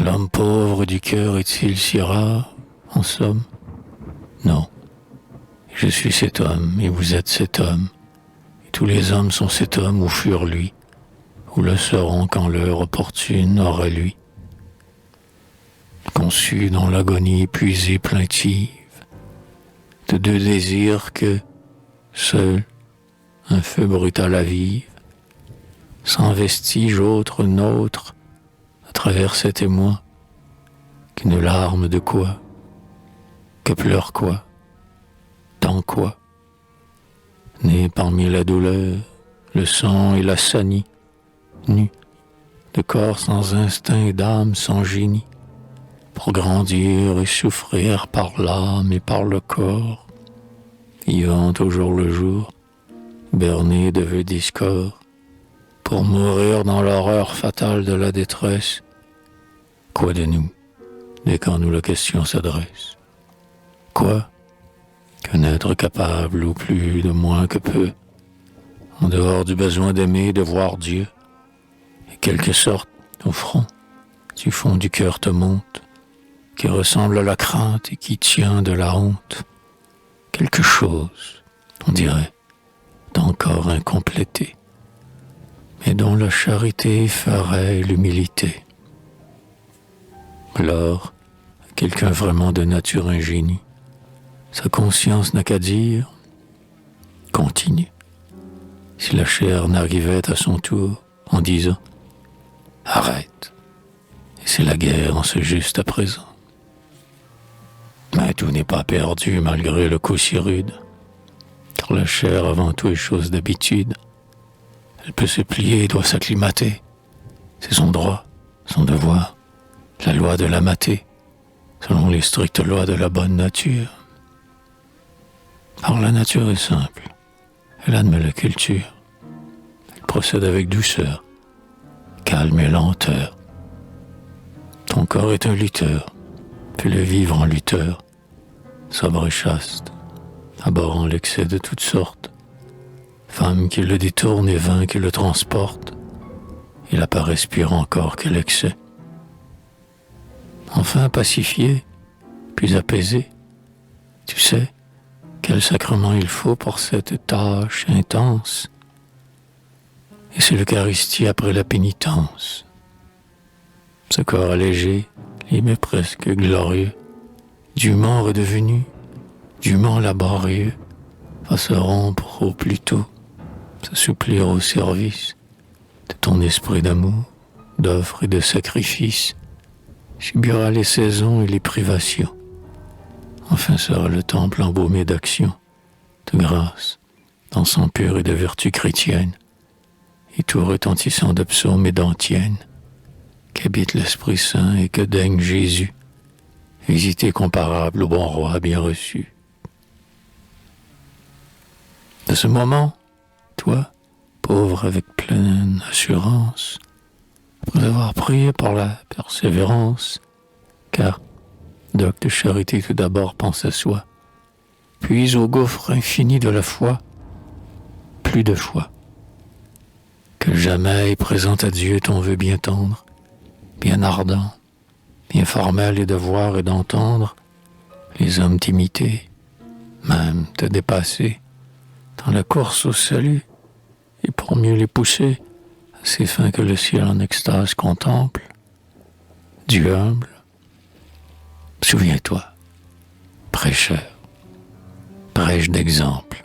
L'homme pauvre du cœur est-il si rare, en somme? Non. Je suis cet homme, et vous êtes cet homme, et tous les hommes sont cet homme ou furent lui, ou le seront quand l'heure opportune aura lui. Conçu dans l'agonie épuisée plaintive, de deux désirs que, seul, un feu brutal avive, sans vestige autre nôtre, à travers cet émoi, qu'une larme de quoi, que pleure quoi, dans quoi, né parmi la douleur, le sang et la sanie, nu, de corps sans instinct et d'âme sans génie, pour grandir et souffrir par l'âme et par le corps, vivant au jour le jour, berné de vœux discords, pour mourir dans l'horreur fatale de la détresse. Quoi de nous, dès quand nous la question s'adresse? Quoi? Qu'un être capable, au plus de moins que peu, en dehors du besoin d'aimer, de voir Dieu, et quelque sorte, au front, du fond du cœur te monte, qui ressemble à la crainte et qui tient de la honte, quelque chose, on dirait, d'encore incomplété, mais dont la charité ferait l'humilité. Alors, quelqu'un vraiment de nature ingénie, sa conscience n'a qu'à dire « Continue ». Si la chair n'arrivait à son tour en disant « Arrête ». Et c'est la guerre en ce juste à présent. Mais tout n'est pas perdu malgré le coup si rude, car la chair avant tout est chose d'habitude. Elle peut se plier et doit s'acclimater. C'est son droit, son devoir, la loi de la mater, selon les strictes lois de la bonne nature. Or la nature est simple, elle admet la culture, elle procède avec douceur, calme et lenteur. Ton corps est un lutteur, fais-le vivre en lutteur, sobre et chaste, abhorrant l'excès de toutes sortes, femme qui le détourne et vin qui le transporte, il a pas respire encore que l'excès. Enfin pacifié, puis apaisé, tu sais quel sacrement il faut pour cette tâche intense, et c'est l'Eucharistie après la pénitence. Ce corps allégé, mais presque glorieux, dûment redevenu, dûment laborieux, va se rompre au plus tôt, s'assouplir au service de ton esprit d'amour, d'offre et de sacrifice, subira les saisons et les privations. Enfin sera le temple embaumé d'action, de grâce, d'encens pur et de vertu chrétienne, et tout retentissant de psaumes et d'antiennes, qu'habite l'Esprit Saint et que daigne Jésus, visiter comparable au bon roi bien reçu. De ce moment, toi, pauvre avec pleine assurance, après avoir prié par la persévérance, car Doc de charité tout d'abord pense à soi, puis au gouffre infini de la foi, plus de foi, que jamais présente à Dieu ton vœu bien tendre, bien ardent, bien formel et de voir et d'entendre les hommes t'imiter, même te dépasser dans la course au salut, et pour mieux les pousser à ces fins que le ciel en extase contemple. Dieu humble, souviens-toi, prêcheur, prêche d'exemple.